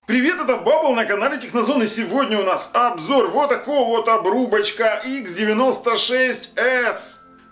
Привет, это Бабл на канале Технозон, и сегодня у нас обзор вот такого вот обрубочка X96S.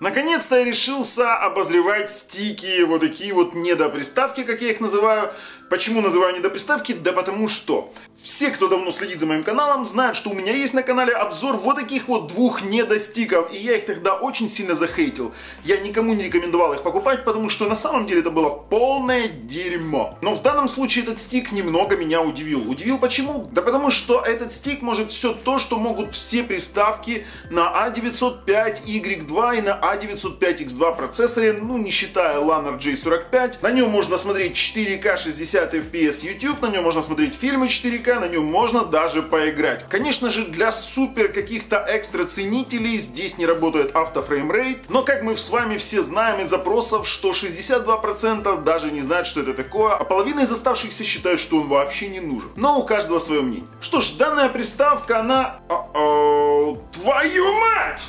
Наконец-то я решился обозревать стики, вот такие вот недоприставки, как я их называю. Почему называю недоприставки? Да потому что все, кто давно следит за моим каналом, знают, что у меня есть на канале обзор вот таких вот двух недостиков. И я их тогда очень сильно захейтил. Я никому не рекомендовал их покупать, потому что на самом деле это было полное дерьмо. Но в данном случае этот стик немного меня удивил. Удивил почему? Да потому что этот стик может все то, что могут все приставки на A905Y2 и на A905X2 процессоре, ну не считая LAN RJ45. На нем можно смотреть 4К 60 FPS YouTube, на нем можно смотреть фильмы 4К, на нем можно даже поиграть. Конечно же, для супер каких-то экстра ценителей здесь не работает автофреймрейт, но как мы с вами все знаем из запросов, что 62% даже не знают, что это такое, а половина из оставшихся считают, что он вообще не нужен. Но у каждого свое мнение. Что ж, данная приставка, она... Твою мать!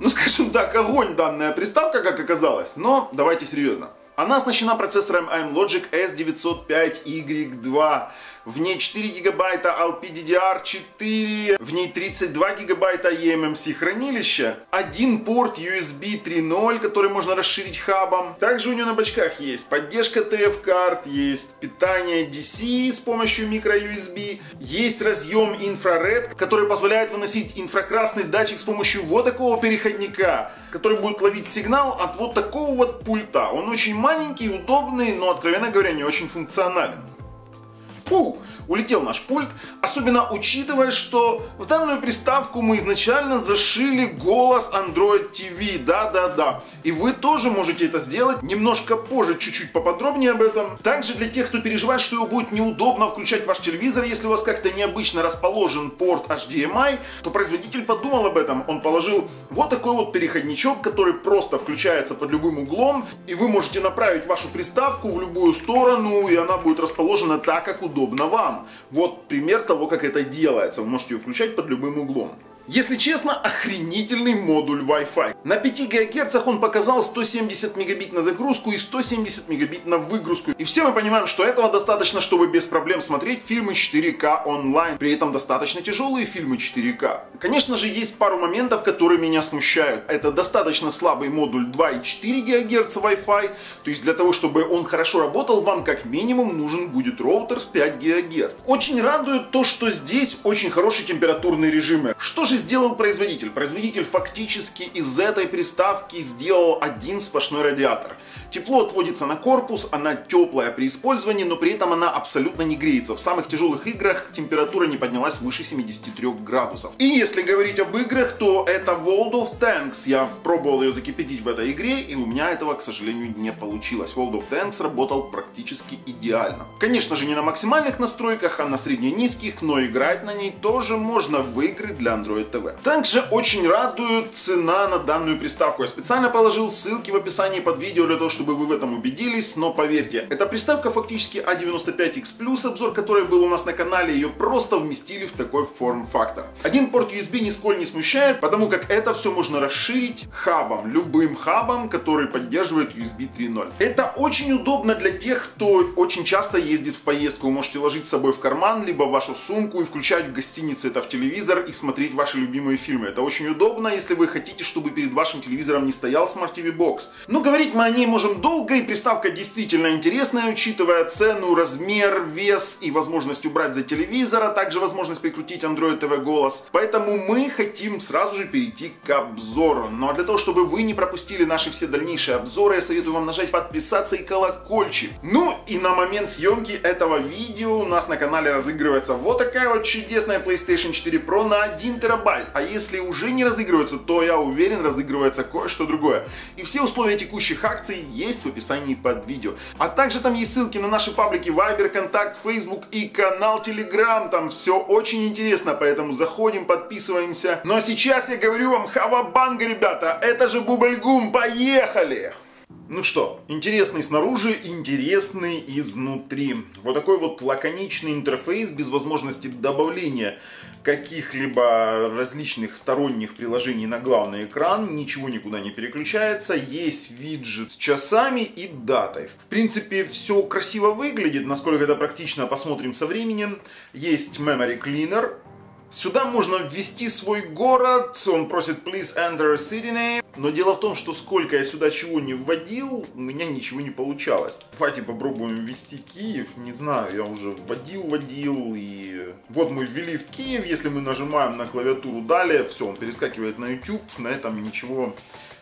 Ну, скажем так, огонь данная приставка, как оказалось, но давайте серьезно. Она оснащена процессором Logic S905Y2. В ней 4 гигабайта LPDDR4, в ней 32 гигабайта eMMC хранилища, один порт USB 3.0, который можно расширить хабом. Также у нее на бочках есть поддержка TF-карт, есть питание DC с помощью microUSB, есть разъем инфраред, который позволяет выносить инфракрасный датчик с помощью вот такого переходника, который будет ловить сигнал от вот такого вот пульта. Он очень маленький, удобный, но, откровенно говоря, не очень функционален. Улетел наш пульт, особенно учитывая, что в данную приставку мы изначально зашили голос Android TV, да. И вы тоже можете это сделать немножко позже, чуть-чуть поподробнее об этом. Также для тех, кто переживает, что его будет неудобно включать в ваш телевизор, если у вас как-то необычно расположен порт HDMI, то производитель подумал об этом. Он положил вот такой вот переходничок, который просто включается под любым углом, и вы можете направить вашу приставку в любую сторону, и она будет расположена так, как удобно вам. Вот пример того, как это делается. Вы можете ее включать под любым углом. Если честно, охренительный модуль Wi-Fi. На 5 ГГц он показал 170 мегабит на загрузку и 170 мегабит на выгрузку. И все мы понимаем, что этого достаточно, чтобы без проблем смотреть фильмы 4К онлайн. При этом достаточно тяжелые фильмы 4К. Конечно же, есть пару моментов, которые меня смущают. Это достаточно слабый модуль 2,4 ГГц Wi-Fi. То есть для того, чтобы он хорошо работал, вам как минимум нужен будет роутер с 5 ГГц. Очень радует то, что здесь очень хорошие температурные режимы. Что же сделал производитель? Производитель фактически из этой приставки сделал один сплошной радиатор. Тепло отводится на корпус, она теплая при использовании, но при этом она абсолютно не греется. В самых тяжелых играх температура не поднялась выше 73 градусов. И если говорить об играх, то это World of Tanks. Я пробовал ее закипятить в этой игре, и у меня этого, к сожалению, не получилось. World of Tanks работал практически идеально. Конечно же, не на максимальных настройках, а на средне-низких, но играть на ней тоже можно в игры для Android TV. Также очень радует цена на данную приставку. Я специально положил ссылки в описании под видео для того, чтобы вы в этом убедились, но поверьте, эта приставка фактически A95X+, обзор который был у нас на канале, ее просто вместили в такой форм-фактор. Один порт USB нисколько не смущает, потому как это все можно расширить хабом, любым хабом, который поддерживает USB 3.0. Это очень удобно для тех, кто очень часто ездит в поездку. Вы можете ложить с собой в карман, либо в вашу сумку и включать в гостинице это в телевизор и смотреть ваши любимые фильмы. Это очень удобно, если вы хотите, чтобы перед вашим телевизором не стоял Smart TV Box. Но говорить мы о ней можем долго, и приставка действительно интересная, учитывая цену, размер, вес и возможность убрать за телевизор, а также возможность прикрутить Android TV голос. Поэтому мы хотим сразу же перейти к обзору. Ну а для того, чтобы вы не пропустили наши все дальнейшие обзоры, я советую вам нажать подписаться и колокольчик. Ну и на момент съемки этого видео у нас на канале разыгрывается вот такая вот чудесная PlayStation 4 Pro на 1 терабайт. А если уже не разыгрывается, то я уверен, разыгрывается кое-что другое. И все условия текущих акций есть в описании под видео. А также там есть ссылки на наши паблики Viber, Контакт, Facebook и канал Telegram. Там все очень интересно, поэтому заходим, подписываемся. Ну а сейчас я говорю вам хавабанга, ребята. Это же Бубльгум, поехали! Ну что, интересный снаружи, интересный изнутри. Вот такой вот лаконичный интерфейс без возможности добавления каких-либо различных сторонних приложений на главный экран, ничего никуда не переключается, есть виджет с часами и датой. В принципе, все красиво выглядит, насколько это практично, посмотрим со временем. Есть Memory Cleaner. Сюда можно ввести свой город, он просит please enter city name. Но дело в том, что сколько я сюда чего не вводил, у меня ничего не получалось. Давайте попробуем ввести Киев, не знаю, я уже вводил, и вот мы ввели в Киев, если мы нажимаем на клавиатуру далее, все, он перескакивает на YouTube, на этом ничего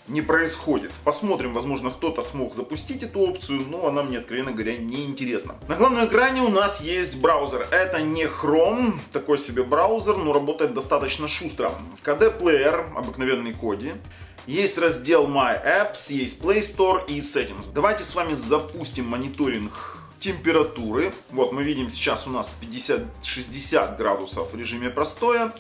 не происходит. Посмотрим, возможно, кто-то смог запустить эту опцию, но она мне, откровенно говоря, не интересна. На главном экране у нас есть браузер. Это не Chrome, такой себе браузер, но работает достаточно шустро. KD-плеер, обыкновенный коди. Есть раздел My Apps, есть Play Store и Settings. Давайте с вами запустим мониторинг температуры. Вот мы видим, сейчас у нас 50-60 градусов в режиме простое.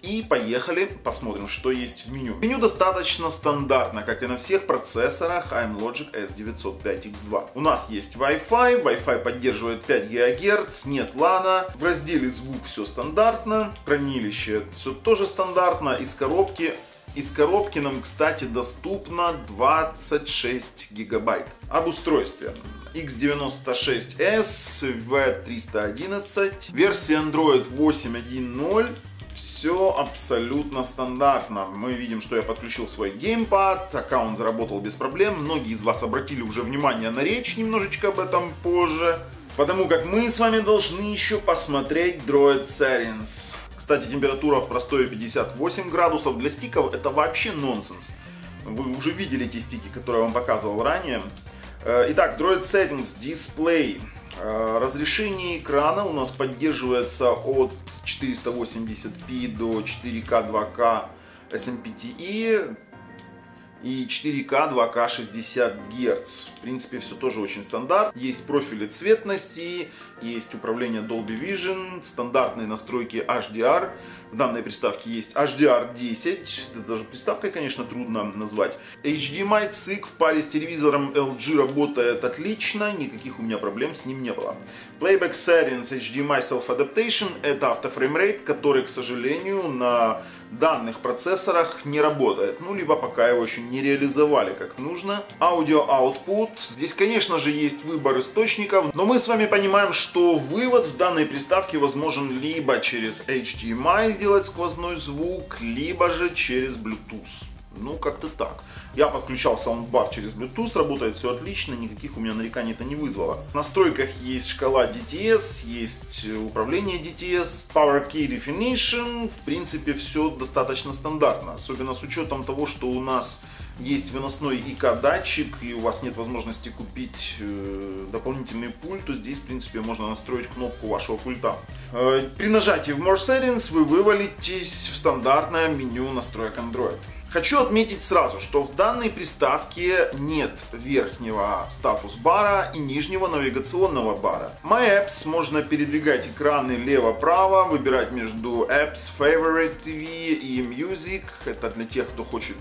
И поехали, посмотрим, что есть в меню. Меню достаточно стандартно, как и на всех процессорах ARM Logic S905X2. У нас есть Wi-Fi, Wi-Fi поддерживает 5 ГГц, нет LAN. В разделе звук все стандартно, хранилище все тоже стандартно. Из коробки нам, кстати, доступно 26 гигабайт. Об устройстве. X96S, V311, версия Android 8.1.0. Все абсолютно стандартно. Мы видим, что я подключил свой геймпад, аккаунт заработал без проблем. Многие из вас обратили уже внимание на речь, немножечко об этом позже. Потому как мы с вами должны еще посмотреть Droid Settings. Кстати, температура в простое 58 градусов. Для стиков это вообще нонсенс. Вы уже видели те стики, которые я вам показывал ранее. Итак, Droid Settings, Display. Разрешение экрана у нас поддерживается от 480p до 4К 2К SMPTE и 4К 2К 60 Гц. В принципе, все тоже очень стандарт. Есть профили цветности, есть управление Dolby Vision, стандартные настройки HDR. В данной приставке есть HDR10, это даже приставкой, конечно, трудно назвать. HDMI CIG в паре с телевизором LG работает отлично, никаких у меня проблем с ним не было. Playback Settings, HDMI Self Adaptation, это автофреймрейт, который, к сожалению, на данных процессорах не работает. Ну, либо пока его еще не реализовали как нужно. Audio Output, здесь, конечно же, есть выбор источников, но мы с вами понимаем, что вывод в данной приставке возможен либо через HDMI сделать сквозной звук, либо же через Bluetooth. Ну, как-то так. Я подключал саундбар через Bluetooth, работает все отлично, никаких у меня нареканий это не вызвало. В настройках есть шкала DTS, есть управление DTS, Power Key Definition, в принципе все достаточно стандартно, особенно с учетом того, что у нас есть выносной ИК-датчик и у вас нет возможности купить дополнительный пульт, то здесь, в принципе, можно настроить кнопку вашего пульта. При нажатии в More Settings вы вывалитесь в стандартное меню настроек Android. Хочу отметить сразу, что в данной приставке нет верхнего статус-бара и нижнего навигационного бара. My Apps можно передвигать экраны лево-право, выбирать между Apps, Favorite TV и Music. Это для тех, кто хочет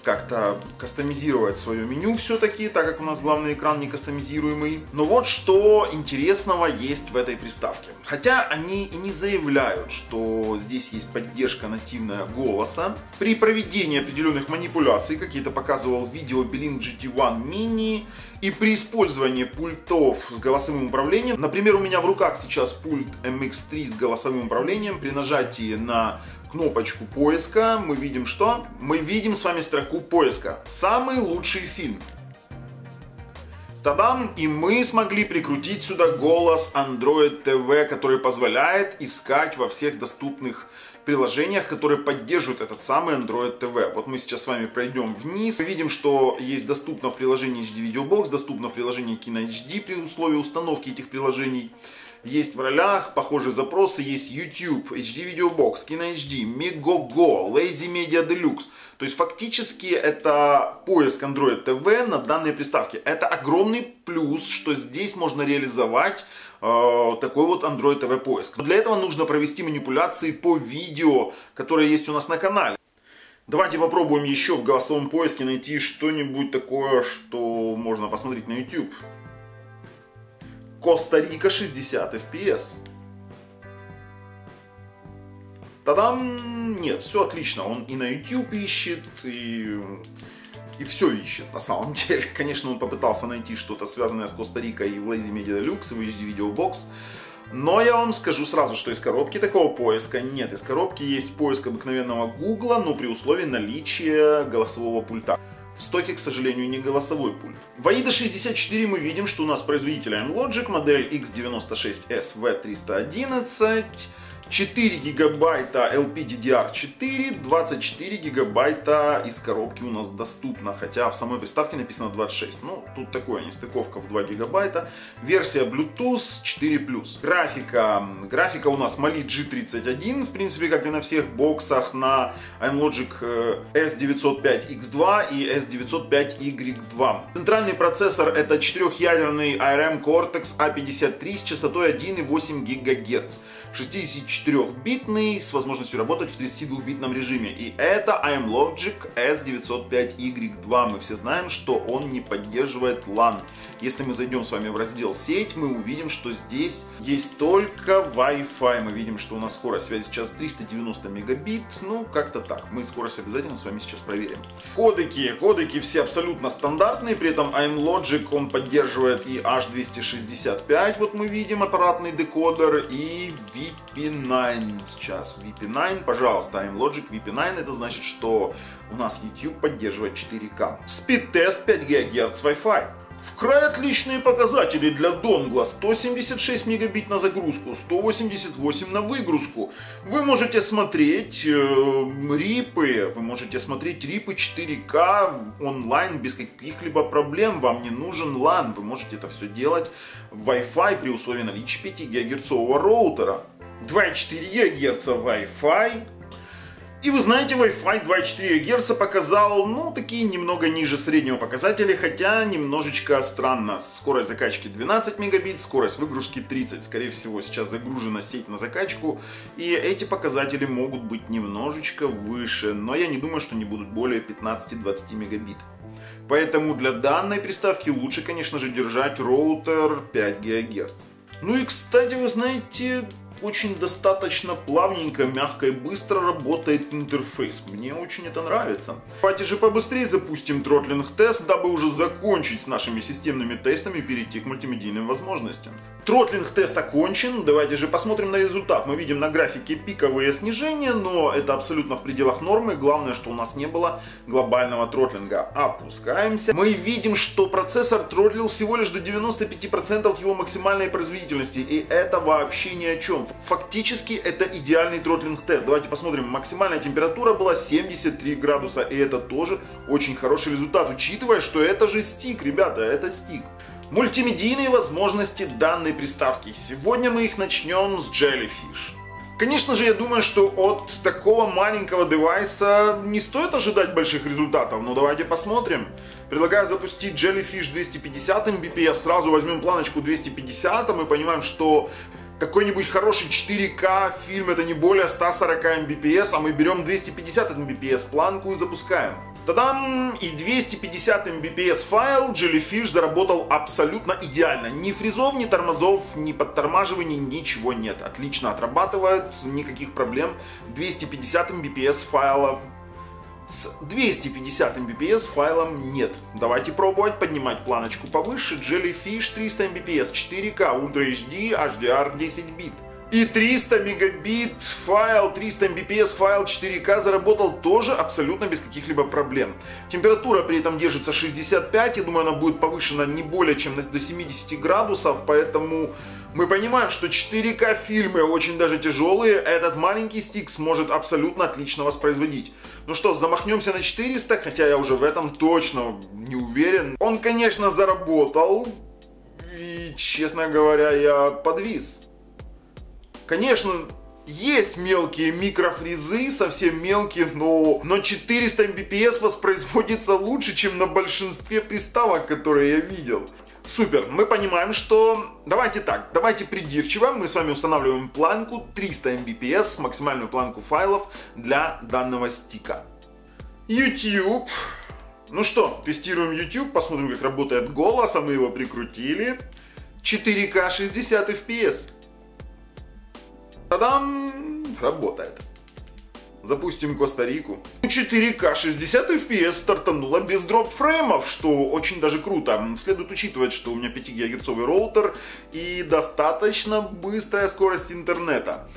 как-то кастомизировать свое меню все-таки, так как у нас главный экран не кастомизируемый. Но вот что интересного есть в этой приставке. Хотя они и не заявляют, что здесь есть поддержка нативная голоса. При проведении определенных манипуляций, какие-то показывал видео Belink GT1 Mini, и при использовании пультов с голосовым управлением, например, у меня в руках сейчас пульт MX3 с голосовым управлением, при нажатии на кнопочку поиска мы видим что? Мы видим с вами строку поиска. Самый лучший фильм. Тадам! И мы смогли прикрутить сюда голос Android TV, который позволяет искать во всех доступных приложениях, которые поддерживают этот самый Android TV. Вот мы сейчас с вами пройдем вниз. Мы видим, что есть доступно в приложении HD Video Box, доступно в приложении Kino HD при условии установки этих приложений. Есть в ролях похожие запросы, есть YouTube, HD Video Box, Kino HD, Megogo, Lazy Media Deluxe. То есть фактически это поиск Android TV на данной приставке. Это огромный плюс, что здесь можно реализовать такой вот Android TV поиск. Но для этого нужно провести манипуляции по видео, которые есть у нас на канале. Давайте попробуем еще в голосовом поиске найти что-нибудь такое, что можно посмотреть на YouTube. Коста-Рика 60 FPS. Тадам! Нет, все отлично. Он и на YouTube ищет, и все ищет на самом деле. Конечно, он попытался найти что-то связанное с Коста-Рикой и в Lazy Media Deluxe, и в HD Video Box. Но я вам скажу сразу, что из коробки такого поиска нет. Из коробки есть поиск обыкновенного Гугла, но при условии наличия голосового пульта. В стоке, к сожалению, не голосовой пульт. В AIDA 64 мы видим, что у нас производитель AIMLogic, модель X96SV311, 4 гигабайта LPDDR4, 24 гигабайта из коробки у нас доступно, хотя в самой приставке написано 26. Ну, тут такое, нестыковка в 2 гигабайта. Версия Bluetooth 4+. Графика у нас Mali G31, в принципе, как и на всех боксах, на AIMLogic S905X2 и S905Y2. Центральный процессор это 4-ядерный ARM Cortex A53 с частотой 1,8 ГГц. 64-битный, с возможностью работать в 32-битном режиме. И это AIMLogic S905Y2. Мы все знаем, что он не поддерживает LAN. Если мы зайдем с вами в раздел «Сеть», мы увидим, что здесь есть только Wi-Fi. Мы видим, что у нас скорость связи сейчас 390 мегабит. Ну, как-то так. Мы скорость обязательно с вами сейчас проверим. Кодеки все абсолютно стандартные. При этом AIMLogic, он поддерживает и H265. Вот мы видим аппаратный декодер. И VP9 сейчас. VP9, пожалуйста, AIMLogic VP9. Это значит, что у нас YouTube поддерживает 4К. Speed-тест 5 ГГц Wi-Fi. Вкрай отличные показатели для донгла. 176 мегабит на загрузку, 188 на выгрузку. Вы можете смотреть рипы, 4К онлайн без каких-либо проблем. Вам не нужен LAN, вы можете это все делать в Wi-Fi при условии наличия 5 ГГц роутера. 2,4 ГГц Wi-Fi. И вы знаете, Wi-Fi 2,4 Гц показал, ну, такие немного ниже среднего показателя, хотя немножечко странно. Скорость закачки 12 мегабит, скорость выгрузки 30. Скорее всего, сейчас загружена сеть на закачку, и эти показатели могут быть немножечко выше, но я не думаю, что они будут более 15-20 мегабит. Поэтому для данной приставки лучше, конечно же, держать роутер 5 ГГц. Ну и, кстати, вы знаете, очень достаточно плавненько, мягко и быстро работает интерфейс. Мне очень это нравится. Давайте же побыстрее запустим тротлинг-тест, дабы уже закончить с нашими системными тестами и перейти к мультимедийным возможностям. Тротлинг-тест окончен. Давайте же посмотрим на результат. Мы видим на графике пиковые снижения, но это абсолютно в пределах нормы. Главное, что у нас не было глобального тротлинга. Опускаемся. Мы видим, что процессор тротлил всего лишь до 95% его максимальной производительности. И это вообще ни о чем. Фактически это идеальный тротлинг-тест. Давайте посмотрим. Максимальная температура была 73 градуса. И это тоже очень хороший результат, учитывая, что это же стик, ребята, это стик. Мультимедийные возможности данной приставки. Сегодня мы их начнем с Jellyfish. Конечно же, я думаю, что от такого маленького девайса не стоит ожидать больших результатов, но давайте посмотрим. Предлагаю запустить Jellyfish 250 Mbps, сразу возьмем планочку 250, мы понимаем, что какой-нибудь хороший 4К фильм это не более 140 Mbps, а мы берем 250 Mbps планку и запускаем. Тадам! И 250 Mbps файл Jellyfish заработал абсолютно идеально. Ни фризов, ни тормозов, ни подтормаживаний, ничего нет. Отлично отрабатывает, никаких проблем. 250 Mbps файлов. С 250 Mbps файлом нет. Давайте пробовать поднимать планочку повыше. Jellyfish 300 Mbps, 4К, Ultra HD, HDR 10 бит. И 300 мегабит файл, 300 Mbps файл 4К заработал тоже абсолютно без каких-либо проблем. Температура при этом держится 65, я думаю, она будет повышена не более чем до 70 градусов, поэтому мы понимаем, что 4К фильмы очень даже тяжелые, этот маленький стик сможет абсолютно отлично воспроизводить. Ну что, замахнемся на 400, хотя я уже в этом точно не уверен. Он, конечно, заработал, и, честно говоря, я подвис. Конечно, есть мелкие микрофризы, совсем мелкие, но 400 Mbps воспроизводится лучше, чем на большинстве приставок, которые я видел. Супер, мы понимаем, что... Давайте так, давайте придирчиво, мы с вами устанавливаем планку 300 Mbps, максимальную планку файлов для данного стика. YouTube. Ну что, тестируем YouTube, посмотрим, как работает голос, а мы его прикрутили. 4К 60 FPS. Та-дам! Работает. Запустим Коста-Рику. 4К 60 FPS стартанула без дроп-фреймов, что очень даже круто. Следует учитывать, что у меня 5 ГГц роутер и достаточно быстрая скорость интернета.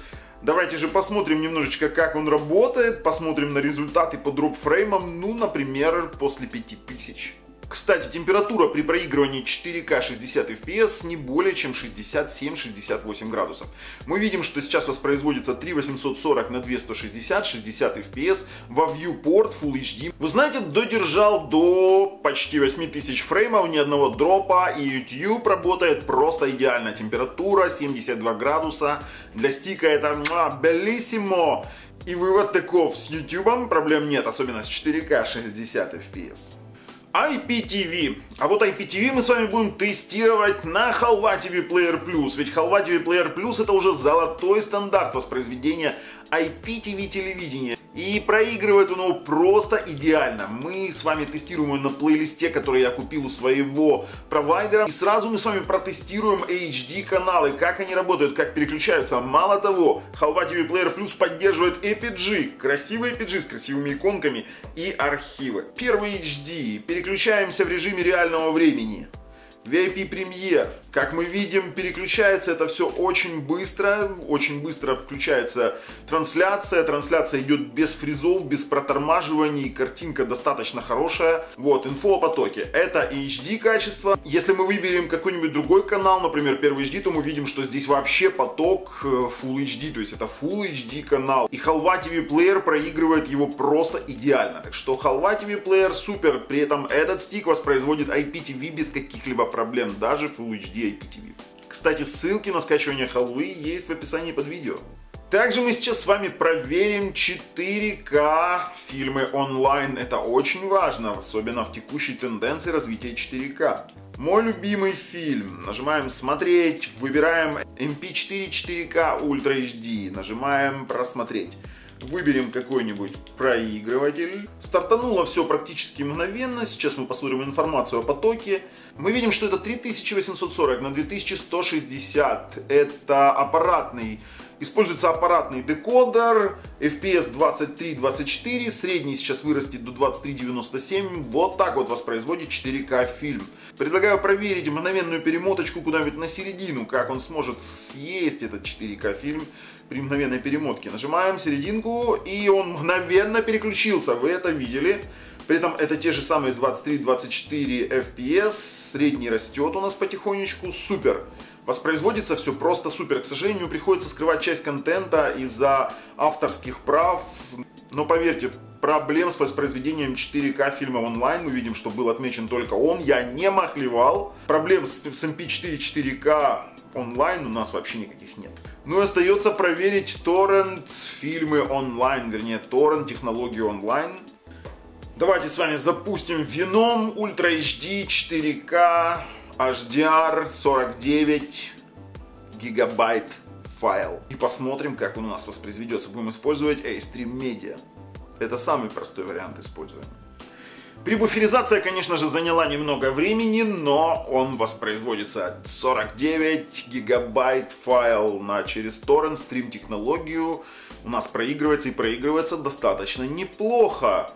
Давайте же посмотрим немножечко, как он работает, посмотрим на результаты по дроп-фреймам, ну, например, после 5000. Кстати, температура при проигрывании 4К 60 FPS не более чем 67-68 градусов. Мы видим, что сейчас воспроизводится 3840 на 2160, 60 FPS во viewport Full HD. Вы знаете, додержал до почти 8000 фреймов, ни одного дропа, и YouTube работает просто идеально. Температура 72 градуса, для стика это белиссимо. И вывод таков: с YouTube проблем нет, особенно с 4К 60 FPS. IPTV. А вот IPTV мы с вами будем тестировать на Halva TV Player Plus. Ведь Halva TV Player Plus это уже золотой стандарт воспроизведения IPTV телевидения. И проигрывает он его просто идеально. Мы с вами тестируем его на плейлисте, который я купил у своего провайдера. И сразу мы с вами протестируем HD каналы, как они работают, как переключаются. Мало того, Halva TV Player Plus поддерживает EPG. Красивые EPG с красивыми иконками и архивы. Первый HD. Переключаемся в режиме реального времени. VIP Premiere. Как мы видим, переключается это все очень быстро включается трансляция. Трансляция идет без фризов, без протормаживаний, картинка достаточно хорошая. Вот, инфо о потоке. Это HD качество. Если мы выберем какой-нибудь другой канал, например, первый HD, то мы видим, что здесь вообще поток Full HD, то есть это Full HD канал. И Halva TV Player проигрывает его просто идеально. Так что Halva TV Player супер. При этом этот стик воспроизводит IPTV без каких-либо проблем, даже Full HD IPTV. Кстати, ссылки на скачивание халвы есть в описании под видео. Также мы сейчас с вами проверим 4К фильмы онлайн. Это очень важно, особенно в текущей тенденции развития 4К. Мой любимый фильм. Нажимаем «Смотреть», выбираем MP4 4K Ultra HD, нажимаем «Просмотреть». Выберем какой-нибудь проигрыватель. Стартануло все практически мгновенно. Сейчас мы посмотрим информацию о потоке. Мы видим, что это 3840 на 2160. Это аппаратный. Используется аппаратный декодер. FPS 23-24. Средний сейчас вырастет до 23-97. Вот так вот воспроизводит 4К фильм. Предлагаю проверить мгновенную перемоточку куда-нибудь на середину. Как он сможет съесть этот 4К фильм при мгновенной перемотке. Нажимаем серединку, и он мгновенно переключился. Вы это видели. При этом это те же самые 23-24 FPS. Средний растет у нас потихонечку. Супер. Воспроизводится все просто супер. К сожалению, приходится скрывать часть контента из-за авторских прав. Но поверьте, проблем с воспроизведением 4К фильма онлайн, мы видим, что был отмечен только он. Я не махлевал. Проблем с MP4 4К онлайн у нас вообще никаких нет. Ну и остается проверить торрент фильмы онлайн, вернее торрент технологию онлайн. Давайте с вами запустим Venom Ultra HD 4K HDR 49 гигабайт файл. И посмотрим, как он у нас воспроизведется. Будем использовать A-Stream Media. Это самый простой вариант использования. Пребуферизация, конечно же, заняла немного времени, но он воспроизводится 49 гигабайт файл через торрент стрим технологию. У нас проигрывается и проигрывается достаточно неплохо.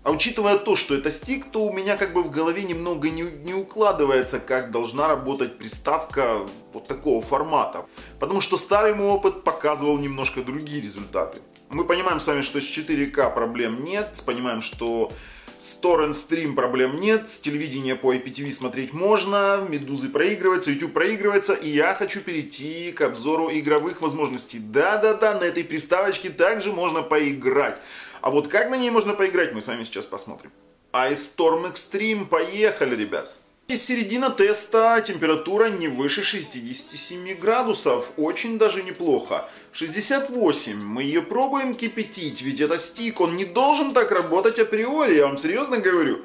А учитывая то, что это стик, то у меня как бы в голове немного не укладывается, как должна работать приставка вот такого формата. Потому что старый мой опыт показывал немножко другие результаты. Мы понимаем с вами, что с 4К проблем нет, понимаем, что с Torrent Stream проблем нет, с телевидения по IPTV смотреть можно, Медузы проигрывается, YouTube проигрывается, и я хочу перейти к обзору игровых возможностей. Да-да-да, на этой приставочке также можно поиграть. А вот как на ней можно поиграть, мы с вами сейчас посмотрим. Ice Storm Extreme, поехали, ребят. Из середины теста температура не выше 67 градусов, очень даже неплохо. 68, мы ее пробуем кипятить, ведь это стик, он не должен так работать априори, я вам серьезно говорю.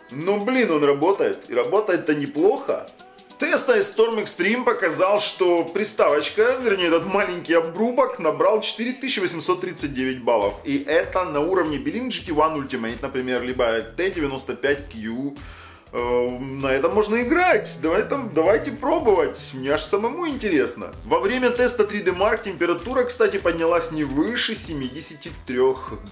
Но блин, он работает, и работает-то неплохо. Тест Ice Storm Extreme показал, что приставочка, вернее этот маленький обрубок, набрал 4839 баллов. И это на уровне Belink GT1 Ultimate, например, либо T95Q. На этом можно играть. Давайте пробовать. Мне аж самому интересно. Во время теста 3D Mark температура, кстати, поднялась не выше 73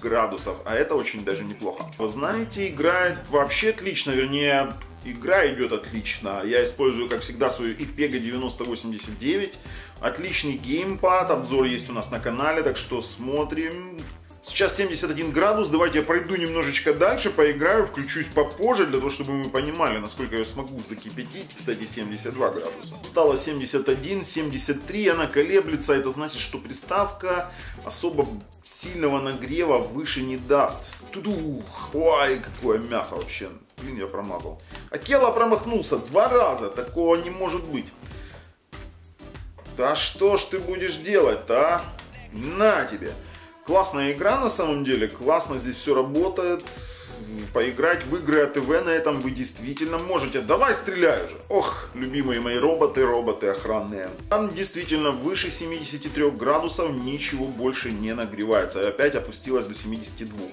градусов. А это очень даже неплохо. Вы знаете, играет вообще отлично. Вернее, игра идет отлично. Я использую, как всегда, свою IPEGA 9089. Отличный геймпад. Обзор есть у нас на канале, так что смотрим. Сейчас 71 градус, давайте я пройду немножечко дальше, поиграю, включусь попозже, для того, чтобы мы понимали, насколько я смогу закипятить. Кстати, 72 градуса. Стало 71, 73, она колеблется, это значит, что приставка особо сильного нагрева выше не даст. Тудух! Ой, какое мясо вообще. Блин, я промазал. Акела промахнулся 2 раза, такого не может быть. Да что ж ты будешь делать-то, а? На тебе! Классная игра на самом деле, классно здесь все работает. Поиграть в игры АТВ на этом вы действительно можете. Давай стреляй уже. Ох, любимые мои роботы охранные. Там действительно выше 73 градусов ничего больше не нагревается. И опять опустилась до 72.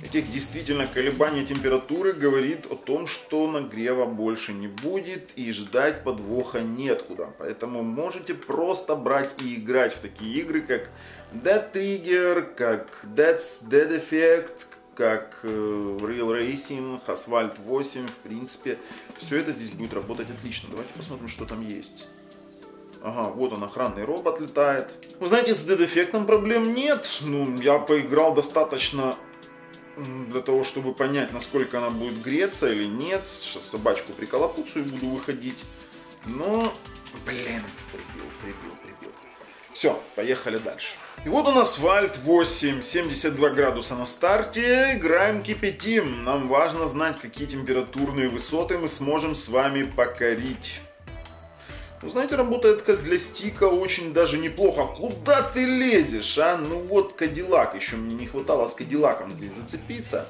Этих действительно колебания температуры говорит о том, что нагрева больше не будет и ждать подвоха неоткуда. Поэтому можете просто брать и играть в такие игры, как Dead Trigger, как Dead Effect, как Real Racing, Asphalt 8. В принципе, все это здесь будет работать отлично. Давайте посмотрим, что там есть. Ага, вот он, охранный робот летает. Вы знаете, с Dead Effect проблем нет. Ну, я поиграл достаточно для того, чтобы понять, насколько она будет греться или нет. Сейчас собачку приколопуцию буду выходить. Но, блин, прибил. Все, поехали дальше. И вот у нас Asphalt 8, 72 градуса на старте. Играем, кипятим. Нам важно знать, какие температурные высоты мы сможем с вами покорить. Ну, знаете, работает как для стика очень даже неплохо. Куда ты лезешь, а? Ну вот Кадиллак, еще мне не хватало с Кадиллаком здесь зацепиться.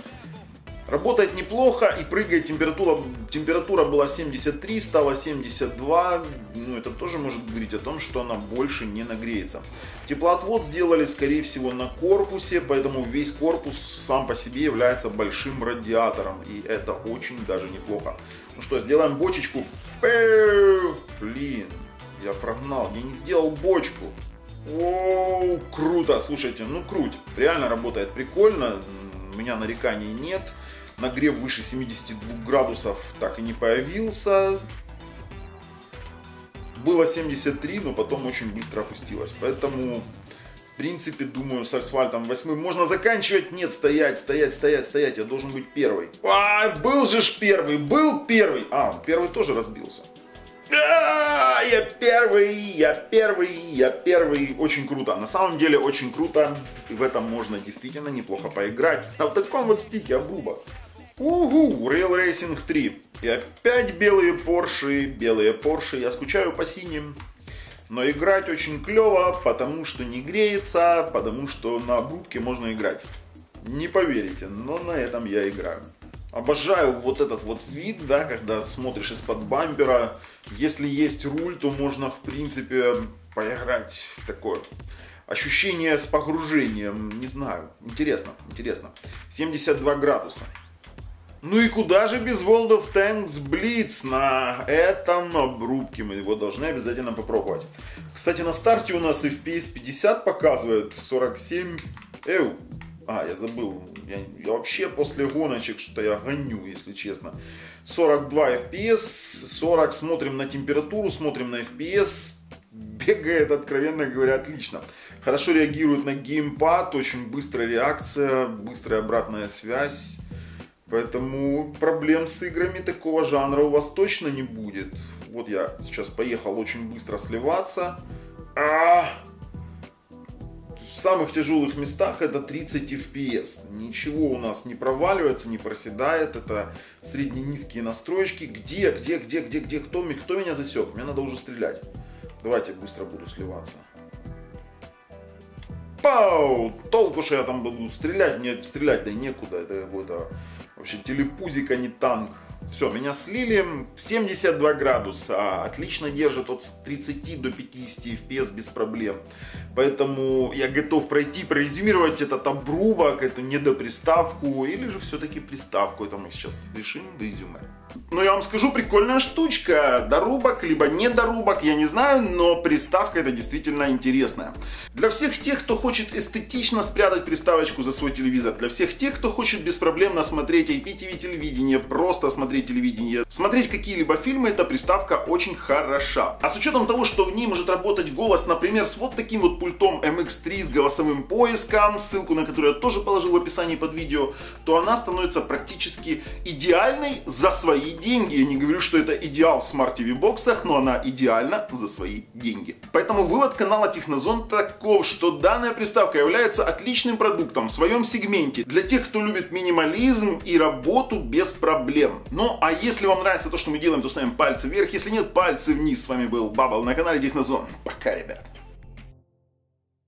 Работает неплохо и прыгает температура была 73, стала 72. Ну это тоже может говорить о том, что она больше не нагреется. Теплоотвод сделали скорее всего на корпусе, поэтому весь корпус сам по себе является большим радиатором. И это очень даже неплохо. Ну что, сделаем бочечку. Блин, я прогнал, я не сделал бочку. Оу, круто, слушайте, ну круть. Реально работает прикольно, у меня нареканий нет. Нагрев выше 72 градусов так и не появился. Было 73, но потом очень быстро опустилось. Поэтому, в принципе, думаю, с Асфальтом 8 можно заканчивать. Нет, стоять. Я должен быть первый. Был же ж первый, был первый. Первый тоже разбился. Я первый. Очень круто. На самом деле очень круто. И в этом можно действительно неплохо поиграть. На вот таком вот стике обруба. Real Racing 3. И опять белые Porsche. Я скучаю по синим. Но играть очень клево, потому что не греется, потому что на обрубке можно играть. Не поверите, но на этом я играю. Обожаю вот этот вот вид, да, когда смотришь из-под бампера. Если есть руль, то можно, в принципе, поиграть в такое. Ощущение с погружением, не знаю, интересно. 72 градуса. Ну и куда же без World of Tanks Blitz? На этом обрубке мы его должны обязательно попробовать. Кстати, на старте у нас FPS 50 показывает, 47. Я забыл. Я вообще после гоночек что-то я гоню, если честно. 42 FPS, 40, смотрим на температуру, смотрим на FPS. Бегает, откровенно говоря, отлично. Хорошо реагирует на геймпад, очень быстрая реакция, быстрая обратная связь. Поэтому проблем с играми такого жанра у вас точно не будет. Вот я сейчас поехал очень быстро сливаться. В самых тяжелых местах это 30 FPS. Ничего у нас не проваливается, не проседает. Это средне-низкие настройки. Где? Кто меня засек? Мне надо уже стрелять. Давайте быстро буду сливаться. Пау! Толку, что я там буду стрелять. Мне стрелять да некуда. Это какой-то вообще телепузик, а не танк. Все, меня слили в 72 градуса. Отлично держит от 30 до 50 FPS без проблем. Поэтому я готов пройти, прорезюмировать этот обрубок, эту недоприставку, или же все-таки приставку. Это мы сейчас решим в резюме. Но я вам скажу, прикольная штучка. Дорубок, либо недорубок, я не знаю, но приставка это действительно интересная. Для всех тех, кто хочет эстетично спрятать приставочку за свой телевизор, для всех тех, кто хочет беспроблемно смотреть IPTV телевидение, просто смотреть телевидение, смотреть какие-либо фильмы, эта приставка очень хороша. А с учетом того, что в ней может работать голос, например, с вот таким вот пультом MX3 с голосовым поиском, ссылку на который я тоже положил в описании под видео, то она становится практически идеальной за свои деньги. Я не говорю, что это идеал в Smart TV боксах, но она идеальна за свои деньги. Поэтому вывод канала Технозон таков, что данная приставка является отличным продуктом в своем сегменте для тех, кто любит минимализм и работу без проблем. Ну а если вам нравится то, что мы делаем, то ставим пальцы вверх, если нет, пальцы вниз. С вами был Бабл на канале Технозон. Пока, ребят.